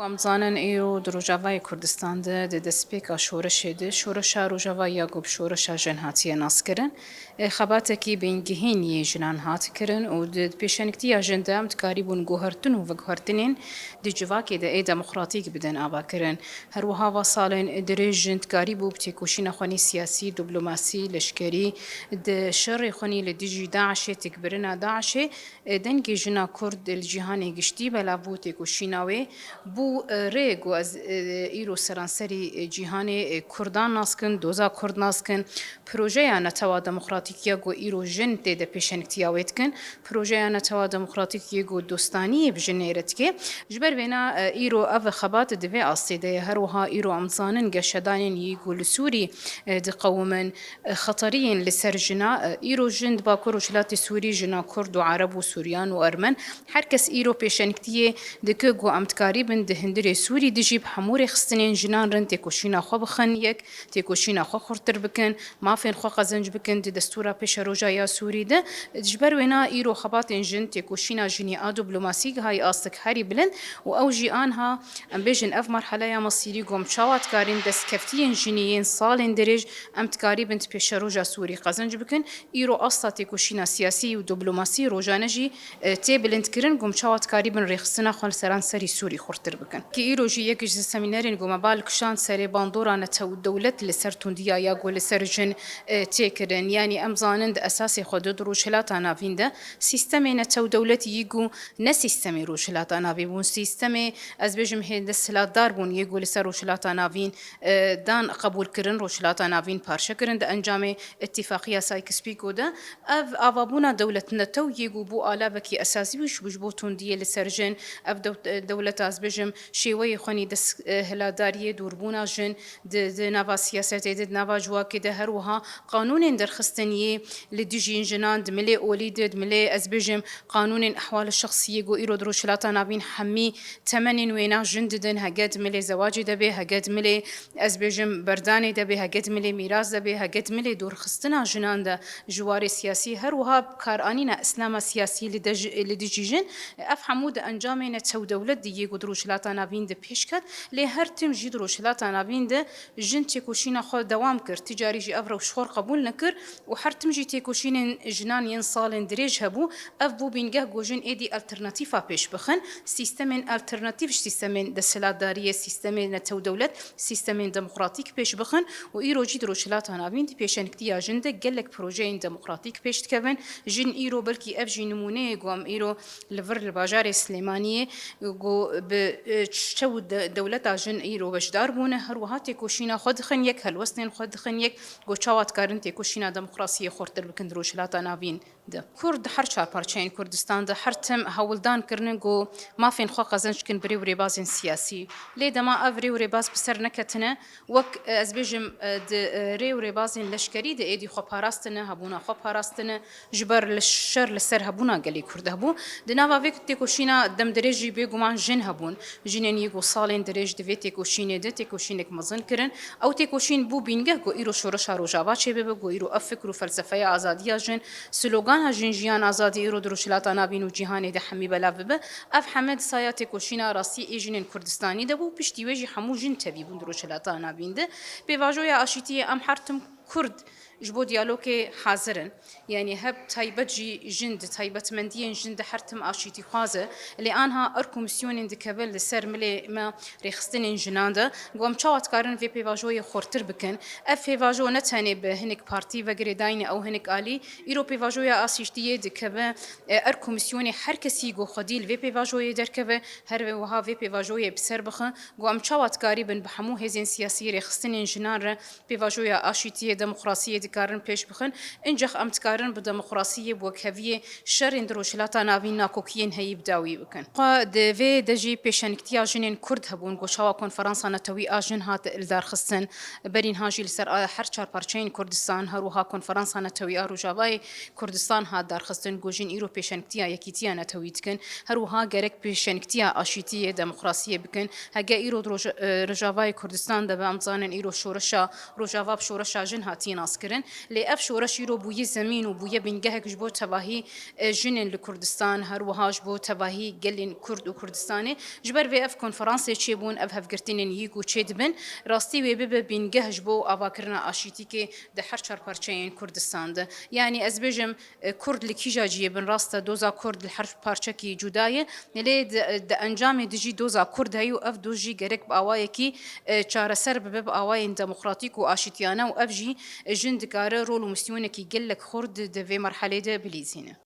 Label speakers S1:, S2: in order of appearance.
S1: وامزانن ایرو در روجاوای کردستان ده دسپیکا شورش ده شورش روجاوای یاگوب شورش جن هاتی ناس کرن خبات کی بینگهین یه جنان هات کرن و د پیشنکتی اجنده ام تقریبون گوهرتن و گوهرتنین د جواکی ده ای دموکراتیک بدن آبا کرن هر وها وصالن درجن تقریبو بتیکوشین خونی سیاسی دیپلماسی لشکری د شر خونی لدیجی داعش تکبرنا داعش دنگی جنا کرد الجهانی گشتی بلا بو تیکوشیناوی بو ریگو از ایرو سرانسری جیهانی کردان ناسکن دوزا کرد ناسکن پروژه نتوا دموکراتیکیا گو ایرو جن تیده پیشنکتیاویت کن پروژه نتوا دموکراتیکی گو دوستانی بجنیرت که جبر بنا ایرو او خبات دوی آسیده هر وها ایرو امزانن گشدانین یگو لسوری دقومن خطرین لسر جنا ایرو جند با کروشلات سوری جنا کرد و عرب و سوریان و ارمن هر کس ایرو پیشنکتیه دکه گو امتکاری بن ده هندری سوری دجیب حمور خستنین جنان رن تکوشینا خو بخن یک تکوشینا خو خورتر بکن مافین خو قزنج بکن ده دستورا پیش روجا یا سوری ده جبر وینا ایرو خبات جن تکوشینا جنی دیپلماسی های آستک هری بلند و او جی آنها ام بیجن اف مرحله یا مصیری گم شاوات کارین دست کفتین جنیین سال درج امتکاری بنت پیش روجا سوری قزنج بکن ایرو اصلا تکوشینا سیاسی و دیپلماسی روجانجی تی بلند کرن گم شاوات کاری بن رخصنا خال سران سری سوری خورتر بکن که ایرو جی یکیش سمینارین گم بال کشان سری باندورا نتو دولت لسر تندیا یا گل سر جن تیکرن یعنی امزانند اساسی خود دروشلات ناوینده سیستم نتو دولت یگو نه سیستم روشلات ناوی سیستم از بجم هند سلادار بون یگو لسر روشلات ناوین دان قبول کرن روشلات ناوین پارچه کرن ده انجام اتفاقیه سایکس پیکو ده اف آوابونا دولت نتو یگو بو آلابکی اساسی وش بجبو تندیه لسر جن اف دولت از بجم شیوه خونی دست هلاداری دوربونا جن د نوا سیاست د نوا جواکی ده هر وها قانون درخستنیه لدیجین جنان دملی اولید دملی از بجم قانون احوال الشخصیه گو ایرو دروشلاتا نابین حمی تمنین وینا جند دن هگد ملی زواجی ده به هگد ملی از بجم بردانی ده به هگد ملی میراث ده به هگد ملی دورخستنا جنان ده جوار سیاسی هر وها کارانینا اسلام سیاسی لدیجین اف حمود انجام نتو دولت دیگه دروشلاتا نابین ده پیش کرد لی هر تیم جی دروشلاتا نابین ده جن تکوشینا خود دوام کرد تجاری جی افرو شخور قبول نکر و هر تیم جی تکوشین جنان ین سال درج هبو اف بو بینگه گوجن ایدی الترناتیفا پیش بخن سیستم الترناتیف سیستم دسلاداری سیستم نتو دولت سیستم دموکراتیک پیش بخن و ایرو جی دروشلاتا نابین دی پیشنکتی اجنده گلک پروژه دموکراتیک پیش تکون جن ایرو بلکی اف جی نمونه گوام ایرو لور الباجار سلیمانیه گو به چو دولت جن ایرو بجدار بونه هر وها تکوشینا خود خن یک هلوستن خود خن یک گو چاوات کارن تکوشینا دموکراسی خورتر بکن دروشلاتا نابین ده کرد هر چهار پارچین کردستان ده هر تم هولدان کرنن گو ما فين خو قزنج کن بری وری باز سیاسی لی دما افری وری باز بسر نکتنه وک از بجم د ری وری باز لشکری ده ایدی خو پاراستنه هبونا خو پاراستنه جبر للشر لسر هبونا گلی کرد هبو دنا وک تکوشینا دم درجی بگومان جن هبون جنن یگو سالن درج دوی تکوشینه ده تکوشینک مزن کرن او تکوشین بو بینگه گو ایرو شورش روجاوا چه به گو ایرو افکر و فلسفه آزادی جن سلوگان ها جن جیان آزادی ایرو دروشلات نابین و جهان ده حمی بلا به اف حمد سایه تکوشینا راسی ایجن کردستانی ده بو پشتی وجی حمو جن تبی بون دروشلات نابین ده به واژوی آشیتی ام حرتم کرد جبو دیالوگ حاضرن یعنی هب تایبت جی جند تایبت مندین جند حرتم آشیتی خوازه اللي آنها ارکومیسیون دکبل لسر ملی ما رخصتن جنانده قوم چاوت کارن في پیواژوی خورتر بکن اف پیواژو نتنی به هنک پارتی و گریداین او هنک آلی ایرو پیواژوی آسیشتیه دکبه ارکومیسیون هر کسی گو خدیل في پیواژوی درکبه هر وها في پیواژوی بسر بخن قوم چاوت کاری بن بحمو هزین سیاسی رخصتن جنان پیواژوی آشیتی دموکراسی کارن پیش بخن انجخ امتکارن به دموکراسی بوکهوی شر اندروشلاتا ناوین ناکوکین هی بداوی بکن قا دوی دجی پیشنکتیا جنین کرد هبون گوشاوا کنفرانسا نتوی آجن هات الدار خستن برین هاجی لسر هر چهار پارچین کردستان هروها کنفرانسا نتوی روجاوای کردستان هات دار خستن گوجین ایرو پیشنکتیا یکیتیا نتوی تکن هروها گرک پیشنکتیا آشیتی دموکراسی بکن هگه ایرو روجاوای کردستان ده به امزانن ایرو شورشا روجاوا بشورشا جن هاتی ناس کرن كرن لأف شورشی رو بوی زمین و بوی بینگهک جبو تباهی جنن لکردستان هر وهاج بو تباهی گلین کرد و کردستانی جبر و اف کنفرانس چیبون اف هفگرتینن یکو چید بن راستی و به بینگه جبو آواکرنا آشیتی که ده هر چهار پارچه کردستان ده یعنی از بجم کرد لکیجا جیه بن راستا دوزا کرد هر پارچه کی جدایه نلی د انجام دجی دوزا کرد هیو اف دوجی گرک باوای کی چاره سر به باوای دموکراتیک و آشتیانه و اف جی جند کاره رول و مستیونه کی گلک خرد ده في مرحله ده بلیزینه